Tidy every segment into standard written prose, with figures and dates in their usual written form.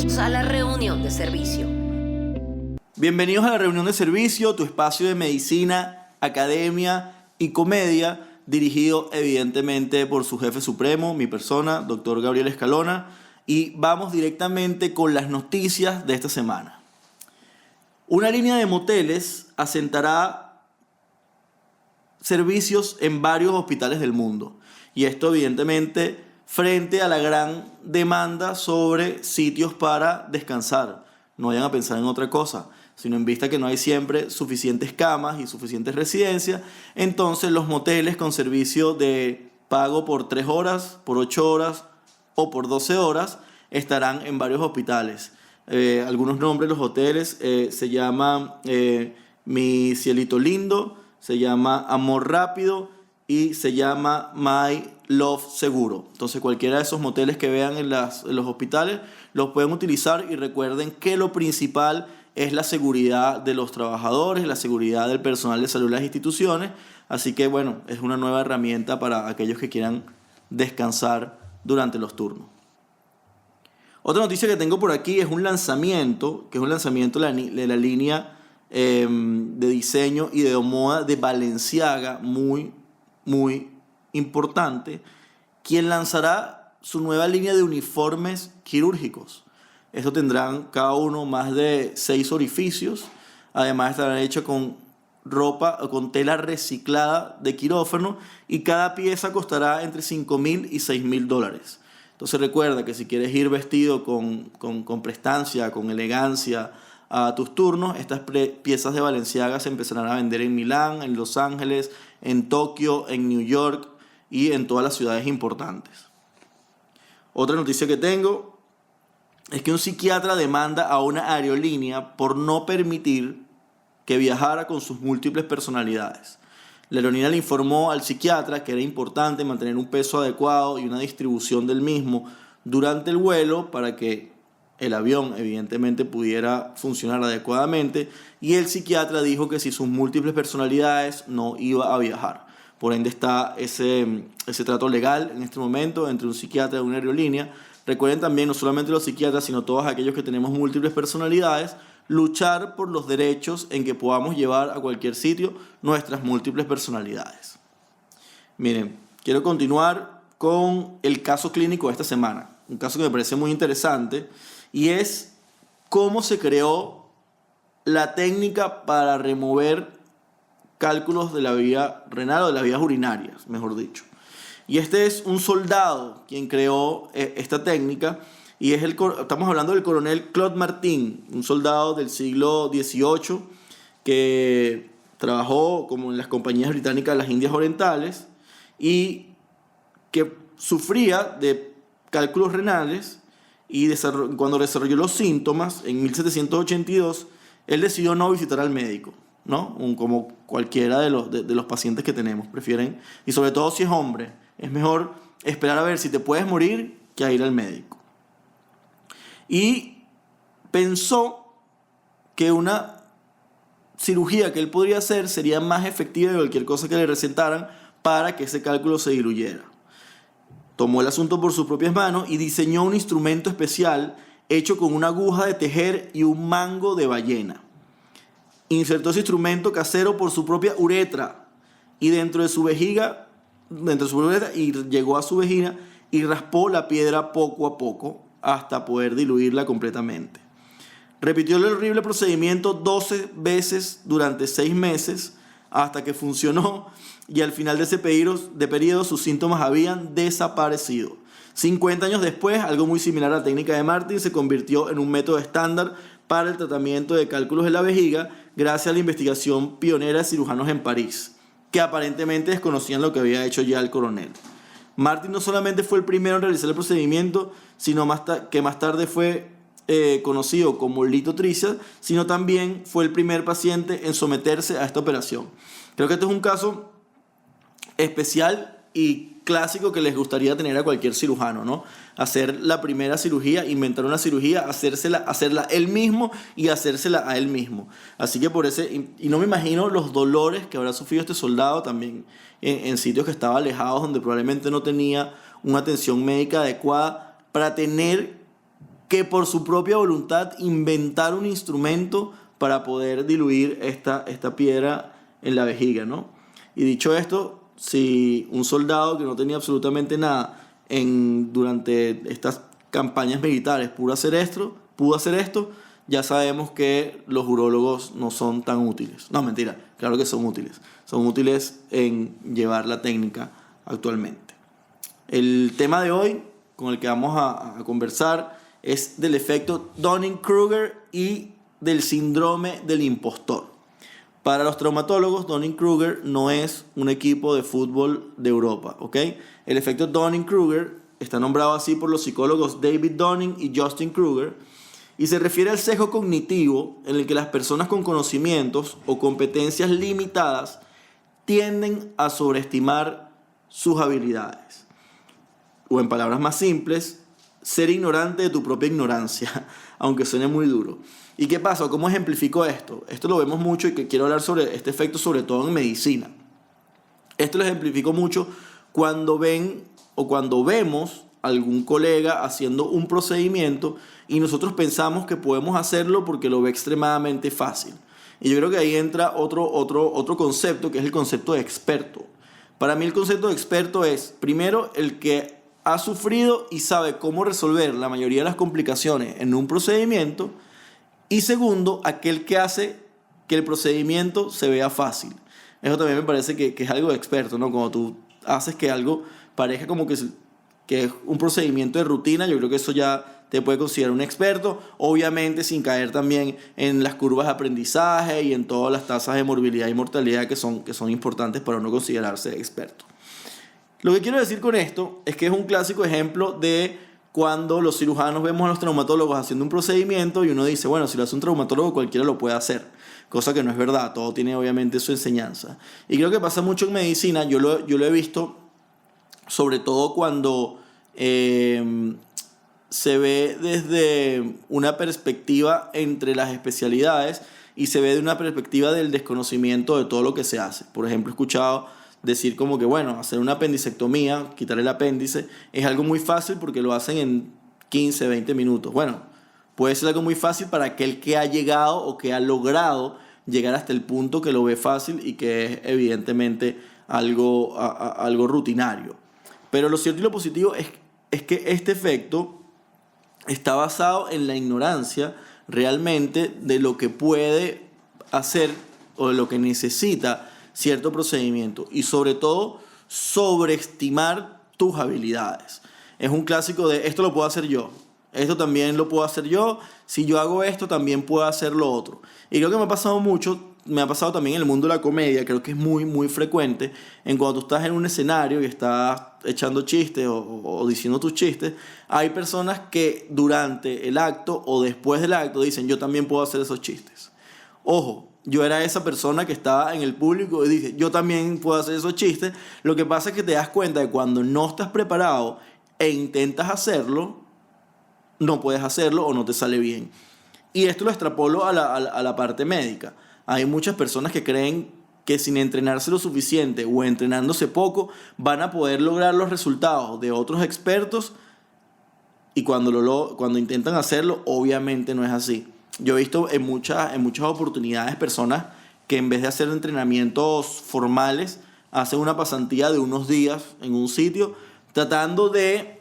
Bienvenidos a la reunión de servicio. Bienvenidos a la reunión de servicio, tu espacio de medicina, academia y comedia, dirigido evidentemente por su jefe supremo, mi persona, doctor Gabriel Escalona, y vamos directamente con las noticias de esta semana. Una línea de moteles asentará servicios en varios hospitales del mundo, y esto evidentemente frente a la gran demanda sobre sitios para descansar. No vayan a pensar en otra cosa, sino en vista que no hay siempre suficientes camas y suficientes residencias, entonces los moteles con servicio de pago por 3 horas, por 8 horas o por 12 horas estarán en varios hospitales. Algunos nombres de los hoteles se llaman Mi Cielito Lindo, se llama Amor Rápido y se llama My Love Seguro. Entonces cualquiera de esos moteles que vean en los hospitales los pueden utilizar, y recuerden que lo principal es la seguridad de los trabajadores, la seguridad del personal de salud de las instituciones. Así que bueno, es una nueva herramienta para aquellos que quieran descansar durante los turnos. Otra noticia que tengo por aquí es un lanzamiento, que es un lanzamiento de la línea de diseño y de moda de Balenciaga, muy importante, quien lanzará su nueva línea de uniformes quirúrgicos. Estos tendrán cada uno más de 6 orificios. Además estarán hechos con ropa o con tela reciclada de quirófano, y cada pieza costará entre $5,000 y $6,000. Entonces recuerda que si quieres ir vestido con prestancia, con elegancia a tus turnos, estas piezas de Balenciaga se empezarán a vender en Milán, en Los Ángeles, en Tokio, en New York y en todas las ciudades importantes. Otra noticia que tengo es que un psiquiatra demanda a una aerolínea por no permitir que viajara con sus múltiples personalidades. La aerolínea le informó al psiquiatra que era importante mantener un peso adecuado y una distribución del mismo durante el vuelo para que el avión evidentemente pudiera funcionar adecuadamente, y el psiquiatra dijo que si sus múltiples personalidades no iba a viajar. Por ende está ese trato legal en este momento entre un psiquiatra y una aerolínea. Recuerden también, no solamente los psiquiatras, sino todos aquellos que tenemos múltiples personalidades, luchar por los derechos en que podamos llevar a cualquier sitio nuestras múltiples personalidades. Miren, quiero continuar con el caso clínico de esta semana, un caso que me parece muy interesante, y es cómo se creó la técnica para remover cálculos de la vía renal o de las vías urinarias, mejor dicho. Y este es un soldado quien creó esta técnica, y estamos hablando del coronel Claude Martin, un soldado del siglo XVIII que trabajó como en las compañías británicas de las Indias Orientales y que sufría de cálculos renales, y cuando desarrolló los síntomas en 1782, él decidió no visitar al médico, ¿no? Como cualquiera de los pacientes que tenemos prefieren, y sobre todo si es hombre, es mejor esperar a ver si te puedes morir que a ir al médico. Y pensó que una cirugía que él podría hacer sería más efectiva de cualquier cosa que le recetaran para que ese cálculo se diluyera. Tomó el asunto por sus propias manos y diseñó un instrumento especial hecho con una aguja de tejer y un mango de ballena. Insertó ese instrumento casero por su propia uretra y dentro de su vejiga, y llegó a su vejiga y raspó la piedra poco a poco hasta poder diluirla completamente. Repitió el horrible procedimiento 12 veces durante 6 meses hasta que funcionó, y al final de ese periodo sus síntomas habían desaparecido. 50 años después, algo muy similar a la técnica de Martin se convirtió en un método estándar para el tratamiento de cálculos de la vejiga gracias a la investigación pionera de cirujanos en París, que aparentemente desconocían lo que había hecho ya el coronel. Martin no solamente fue el primero en realizar el procedimiento, sino que más tarde fue conocido como Lito Tricia, sino también fue el primer paciente en someterse a esta operación. Creo que este es un caso especial y clásico que les gustaría tener a cualquier cirujano, ¿no? Hacer la primera cirugía, inventar una cirugía, hacerla él mismo y hacérsela a él mismo. Así que y no me imagino los dolores que habrá sufrido este soldado también en sitios que estaban alejados, donde probablemente no tenía una atención médica adecuada, para tener que por su propia voluntad inventar un instrumento para poder diluir esta piedra en la vejiga, ¿no? Y dicho esto, si un soldado que no tenía absolutamente nada durante estas campañas militares pudo hacer esto, ya sabemos que los urólogos no son tan útiles. No, mentira, claro que son útiles. Son útiles en llevar la técnica actualmente. El tema de hoy, con el que vamos a conversar, es del efecto Dunning-Kruger y del síndrome del impostor. Para los traumatólogos, Dunning-Kruger no es un equipo de fútbol de Europa, ¿ok? El efecto Dunning-Kruger está nombrado así por los psicólogos David Dunning y Justin Kruger y se refiere al sesgo cognitivo en el que las personas con conocimientos o competencias limitadas tienden a sobreestimar sus habilidades. O en palabras más simples, ser ignorante de tu propia ignorancia, aunque suene muy duro. ¿Y qué pasa? ¿Cómo ejemplifico esto? Esto lo vemos mucho y que quiero hablar sobre este efecto sobre todo en medicina. Esto lo ejemplifico mucho cuando ven o cuando vemos algún colega haciendo un procedimiento y nosotros pensamos que podemos hacerlo porque lo ve extremadamente fácil. Y yo creo que ahí entra otro concepto, que es el concepto de experto. Para mí el concepto de experto es, primero, el que ha sufrido y sabe cómo resolver la mayoría de las complicaciones en un procedimiento. Y segundo, aquel que hace que el procedimiento se vea fácil. Eso también me parece que es algo de experto, ¿no? Cuando tú haces que algo parezca como que es un procedimiento de rutina, yo creo que eso ya te puede considerar un experto, obviamente sin caer también en las curvas de aprendizaje y en todas las tasas de morbilidad y mortalidad que son importantes para no considerarse experto. Lo que quiero decir con esto es que es un clásico ejemplo de cuando los cirujanos vemos a los traumatólogos haciendo un procedimiento y uno dice, bueno, si lo hace un traumatólogo cualquiera lo puede hacer, cosa que no es verdad, todo tiene obviamente su enseñanza. Y creo que pasa mucho en medicina, yo lo he visto sobre todo cuando se ve desde una perspectiva entre las especialidades y se ve de una perspectiva del desconocimiento de todo lo que se hace. Por ejemplo, he escuchado decir como que, bueno, hacer una apendicectomía, quitar el apéndice, es algo muy fácil porque lo hacen en 15, 20 minutos. Bueno, puede ser algo muy fácil para aquel que ha llegado o que ha logrado llegar hasta el punto que lo ve fácil y que es evidentemente algo rutinario. Pero lo cierto y lo positivo es que este efecto está basado en la ignorancia realmente de lo que puede hacer o de lo que necesita cierto procedimiento y sobre todo sobreestimar tus habilidades. Es un clásico de esto lo puedo hacer yo, esto también lo puedo hacer yo, si yo hago esto también puedo hacer lo otro. Y creo que me ha pasado mucho, me ha pasado también en el mundo de la comedia, creo que es muy muy frecuente en cuando tú estás en un escenario y estás echando chistes o diciendo tus chistes, hay personas que durante el acto o después del acto dicen yo también puedo hacer esos chistes. Ojo, yo era esa persona que estaba en el público y dije, yo también puedo hacer esos chistes. Lo que pasa es que te das cuenta de cuando no estás preparado e intentas hacerlo, no puedes hacerlo o no te sale bien. Y esto lo extrapolo a la parte médica. Hay muchas personas que creen que sin entrenarse lo suficiente o entrenándose poco van a poder lograr los resultados de otros expertos y cuando intentan hacerlo, obviamente no es así. Yo he visto en muchas oportunidades personas que en vez de hacer entrenamientos formales, hacen una pasantía de unos días en un sitio, tratando de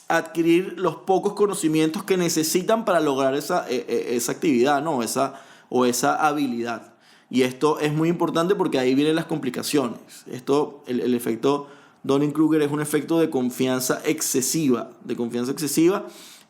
adquirir los pocos conocimientos que necesitan para lograr esa actividad, ¿no? esa habilidad. Y esto es muy importante porque ahí vienen las complicaciones. El efecto Dunning-Kruger es un efecto de confianza excesiva.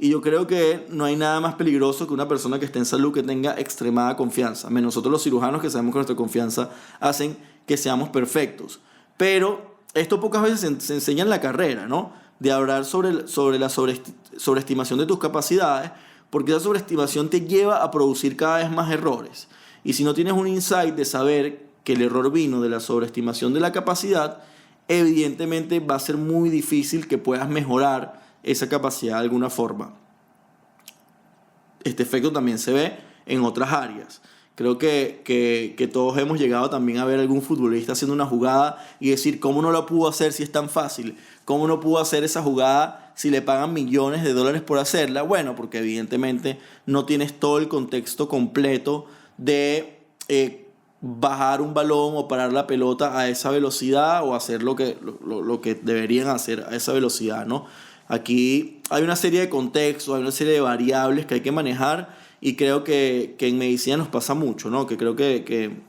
Y yo creo que no hay nada más peligroso que una persona que esté en salud que tenga extremada confianza. Nosotros los cirujanos que sabemos que nuestra confianza hacen que seamos perfectos. Pero esto pocas veces se enseña en la carrera, ¿no? De hablar sobre la sobreestimación de tus capacidades, porque esa sobreestimación te lleva a producir cada vez más errores. Y si no tienes un insight de saber que el error vino de la sobreestimación de la capacidad, evidentemente va a ser muy difícil que puedas mejorar esa capacidad de alguna forma. Este efecto también se ve en otras áreas. Creo que todos hemos llegado también a ver a algún futbolista haciendo una jugada y decir, ¿cómo no lo pudo hacer si es tan fácil? ¿Cómo no pudo hacer esa jugada si le pagan millones de dólares por hacerla? Bueno, porque evidentemente no tienes todo el contexto completo de bajar un balón o parar la pelota a esa velocidad o hacer lo que deberían hacer a esa velocidad, ¿no? Aquí hay una serie de contextos, hay una serie de variables que hay que manejar. Y creo que en medicina nos pasa mucho, ¿no? Que creo que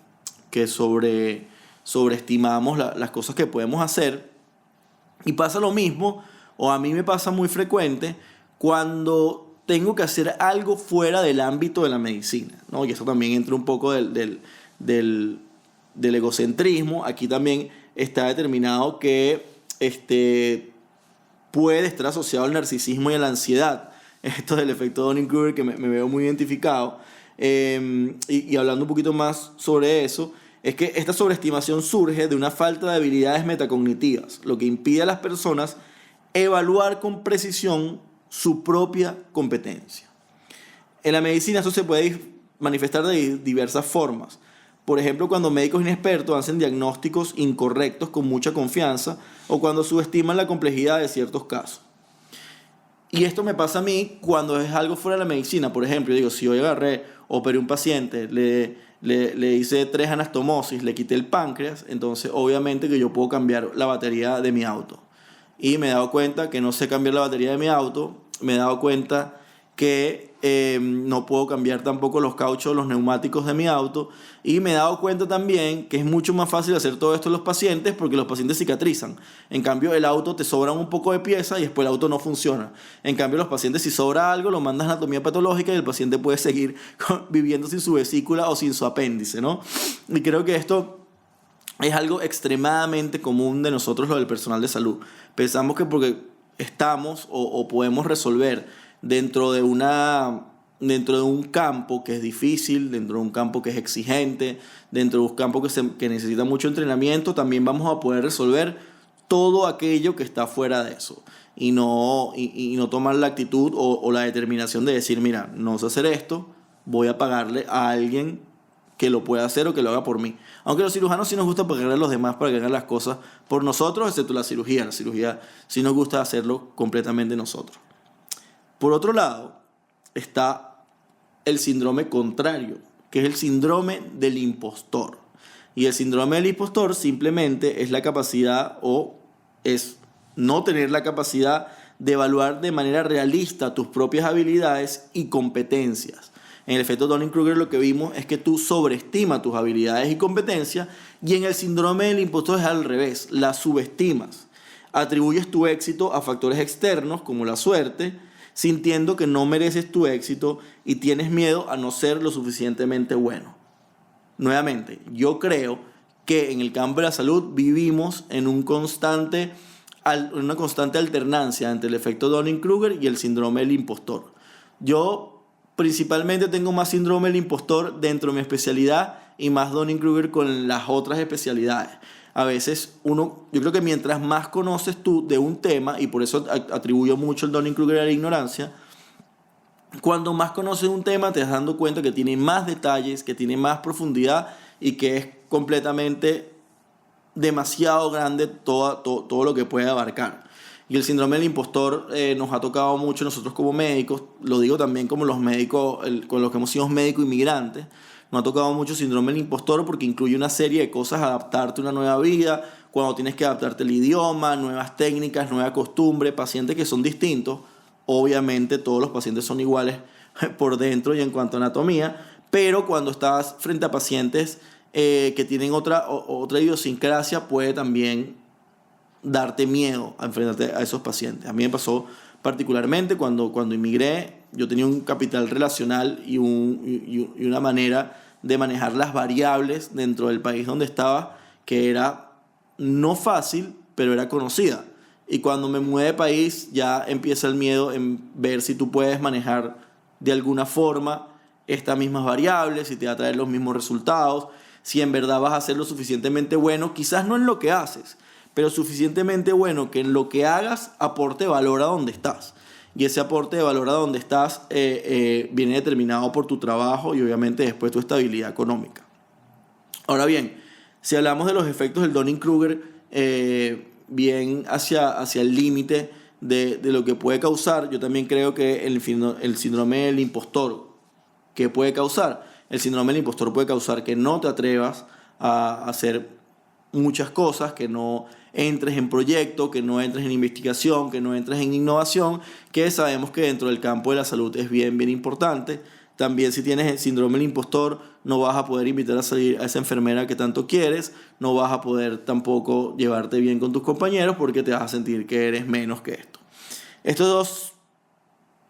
sobreestimamos las cosas que podemos hacer. Y pasa lo mismo, o a mí me pasa muy frecuente, cuando tengo que hacer algo fuera del ámbito de la medicina, ¿no? Y eso también entra un poco del egocentrismo. Aquí también está determinado que puede estar asociado al narcisismo y a la ansiedad. Esto del efecto Dunning-Kruger, que me veo muy identificado. Y hablando un poquito más sobre eso, es que esta sobreestimación surge de una falta de habilidades metacognitivas, lo que impide a las personas evaluar con precisión su propia competencia. En la medicina eso se puede manifestar de diversas formas. Por ejemplo, cuando médicos inexpertos hacen diagnósticos incorrectos con mucha confianza o cuando subestiman la complejidad de ciertos casos. Y esto me pasa a mí cuando es algo fuera de la medicina. Por ejemplo, yo digo, si yo operé un paciente, le hice 3 anastomosis, le quité el páncreas, entonces obviamente que yo puedo cambiar la batería de mi auto. Y me he dado cuenta que no sé cambiar la batería de mi auto, me he dado cuenta que no puedo cambiar tampoco los cauchos, los neumáticos de mi auto, y me he dado cuenta también que es mucho más fácil hacer todo esto en los pacientes porque los pacientes cicatrizan. En cambio, el auto te sobran un poco de piezas y después el auto no funciona. En cambio, los pacientes, si sobra algo, lo mandas a anatomía patológica y el paciente puede seguir viviendo sin su vesícula o sin su apéndice, ¿no? Y creo que esto es algo extremadamente común de nosotros, lo del personal de salud. Pensamos que porque estamos o podemos resolver dentro de un campo que es difícil, dentro de un campo que es exigente, dentro de un campo que necesita mucho entrenamiento, también vamos a poder resolver todo aquello que está fuera de eso. Y no tomar la actitud o la determinación de decir, mira, no sé hacer esto, voy a pagarle a alguien que lo pueda hacer o que lo haga por mí. Aunque los cirujanos sí nos gusta pagarle a los demás para que hagan las cosas por nosotros, excepto la cirugía. La cirugía sí nos gusta hacerlo completamente nosotros. Por otro lado, está el síndrome contrario, que es el síndrome del impostor. Y el síndrome del impostor simplemente es la capacidad o es no tener la capacidad de evaluar de manera realista tus propias habilidades y competencias. En el efecto Dunning-Kruger lo que vimos es que tú sobreestimas tus habilidades y competencias, y en el síndrome del impostor es al revés, las subestimas. Atribuyes tu éxito a factores externos como la suerte, sintiendo que no mereces tu éxito y tienes miedo a no ser lo suficientemente bueno. Nuevamente, yo creo que en el campo de la salud vivimos en una constante alternancia entre el efecto Dunning-Kruger y el síndrome del impostor. Yo principalmente tengo más síndrome del impostor dentro de mi especialidad y más Dunning-Kruger con las otras especialidades. A veces yo creo que mientras más conoces tú de un tema, y por eso atribuyo mucho el Dunning-Kruger a la ignorancia, cuando más conoces un tema te das dando cuenta que tiene más detalles, que tiene más profundidad y que es completamente demasiado grande todo lo que puede abarcar. Y el síndrome del impostor nos ha tocado mucho nosotros como médicos, lo digo también como los médicos, con los que hemos sido médicos inmigrantes. Nos ha tocado mucho síndrome del impostor porque incluye una serie de cosas, adaptarte a una nueva vida, cuando tienes que adaptarte al idioma, nuevas técnicas, nuevas costumbres, pacientes que son distintos. Obviamente todos los pacientes son iguales por dentro y en cuanto a anatomía, pero cuando estás frente a pacientes que tienen otra idiosincrasia, puede también darte miedo a enfrentarte a esos pacientes. A mí me pasó particularmente cuando inmigré. Yo tenía un capital relacional y una manera de manejar las variables dentro del país donde estaba que era no fácil, pero era conocida. Y cuando me mudé de país ya empieza el miedo en ver si tú puedes manejar de alguna forma estas mismas variables, si te va a traer los mismos resultados, si en verdad vas a ser lo suficientemente bueno, quizás no en lo que haces, pero suficientemente bueno que en lo que hagas aporte valor a donde estás. y ese aporte de valor a donde estás viene determinado por tu trabajo y obviamente después tu estabilidad económica. Ahora bien, si hablamos de los efectos del Dunning-Kruger, bien hacia el límite de lo que puede causar, yo también creo que el síndrome del impostor, ¿qué puede causar? El síndrome del impostor puede causar que no te atrevas a hacer muchas cosas, que no entres en proyectos, que no entres en investigación, que no entres en innovación, que sabemos que dentro del campo de la salud es bien importante. También si tienes el síndrome del impostor, no vas a poder invitar a salir a esa enfermera que tanto quieres, no vas a poder tampoco llevarte bien con tus compañeros porque te vas a sentir que eres menos que esto. Estos dos,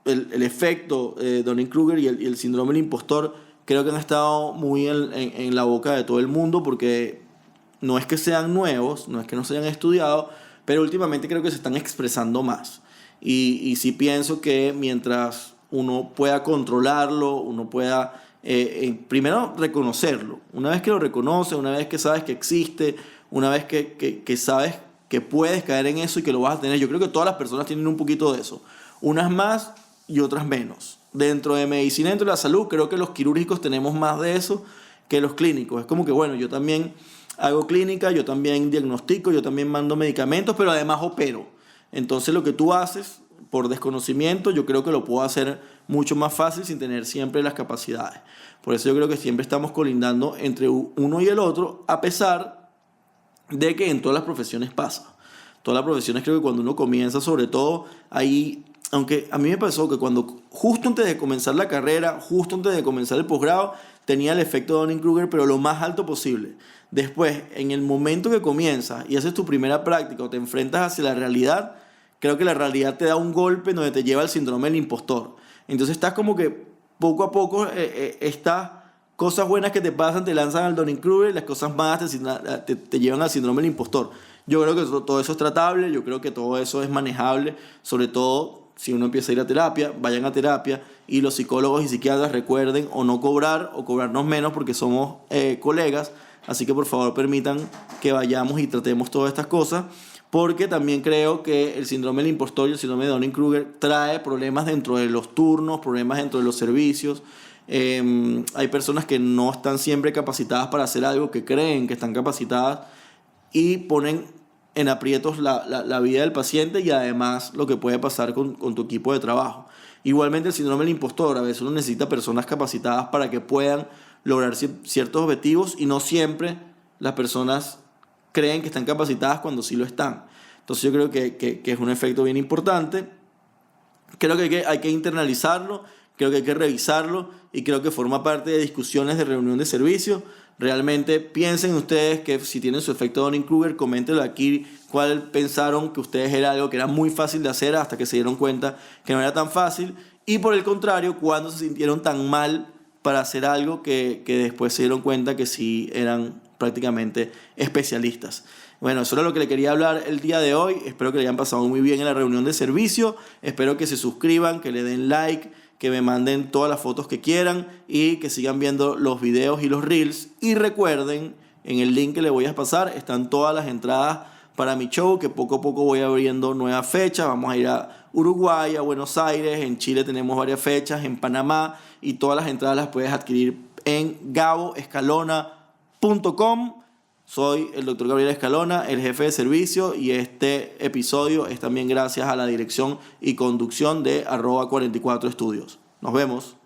el efecto Dunning-Kruger y el síndrome del impostor, creo que han estado muy en la boca de todo el mundo porque no es que sean nuevos, no es que no se hayan estudiado, pero últimamente creo que se están expresando más. Y sí pienso que mientras uno pueda controlarlo, uno pueda primero reconocerlo. Una vez que lo reconoces, una vez que sabes que existe, una vez que sabes que puedes caer en eso y que lo vas a tener. Yo creo que todas las personas tienen un poquito de eso. Unas más y otras menos. Dentro de medicina, dentro de la salud, creo que los quirúrgicos tenemos más de eso que los clínicos. Es como que, bueno, yo también hago clínica, yo también diagnostico, yo también mando medicamentos, pero además opero. Entonces lo que tú haces por desconocimiento, yo creo que lo puedo hacer mucho más fácil sin tener siempre las capacidades. Por eso yo creo que siempre estamos colindando entre uno y el otro, a pesar de que en todas las profesiones pasa. Todas las profesiones creo que cuando uno comienza, sobre todo, ahí, aunque a mí me pasó que cuando justo antes de comenzar la carrera, justo antes de comenzar el posgrado, tenía el efecto Dunning-Kruger, pero lo más alto posible. Después, en el momento que comienzas y haces tu primera práctica o te enfrentas hacia la realidad, creo que la realidad te da un golpe donde te lleva al síndrome del impostor. Entonces estás como que poco a poco estas cosas buenas que te pasan te lanzan al Dunning-Kruger y las cosas malas te llevan al síndrome del impostor. Yo creo que todo eso es tratable, yo creo que todo eso es manejable, sobre todo si uno empieza a ir a terapia, vayan a terapia y los psicólogos y psiquiatras recuerden o no cobrar o cobrarnos menos porque somos colegas, así que por favor permitan que vayamos y tratemos todas estas cosas, porque también creo que el síndrome del impostor y el síndrome de Dunning-Kruger trae problemas dentro de los turnos, problemas dentro de los servicios. Hay personas que no están siempre capacitadas para hacer algo, que creen que están capacitadas y ponen en aprietos la vida del paciente y además lo que puede pasar con tu equipo de trabajo. Igualmente el síndrome del impostor, a veces uno necesita personas capacitadas para que puedan lograr ciertos objetivos y no siempre las personas creen que están capacitadas cuando sí lo están. Entonces yo creo que es un efecto bien importante. Creo que hay que internalizarlo, creo que hay que revisarlo y creo que forma parte de discusiones de reunión de servicio. Realmente piensen ustedes que si tienen su efecto Dunning-Kruger, coméntenlo aquí cuál pensaron que ustedes era algo que era muy fácil de hacer hasta que se dieron cuenta que no era tan fácil, y por el contrario, cuando se sintieron tan mal para hacer algo que después se dieron cuenta que sí eran prácticamente especialistas. Bueno, eso era lo que le quería hablar el día de hoy. Espero que le hayan pasado muy bien en la reunión de servicio. Espero que se suscriban, que le den like, que me manden todas las fotos que quieran y que sigan viendo los videos y los reels. Y recuerden, en el link que les voy a pasar están todas las entradas para mi show, que poco a poco voy abriendo nuevas fechas. Vamos a ir a Uruguay, a Buenos Aires, en Chile tenemos varias fechas, en Panamá, y todas las entradas las puedes adquirir en gaboescalona.com. Soy el Dr. Gabriel Escalona, el jefe de servicio, y este episodio es también gracias a la dirección y conducción de @44estudios. Nos vemos.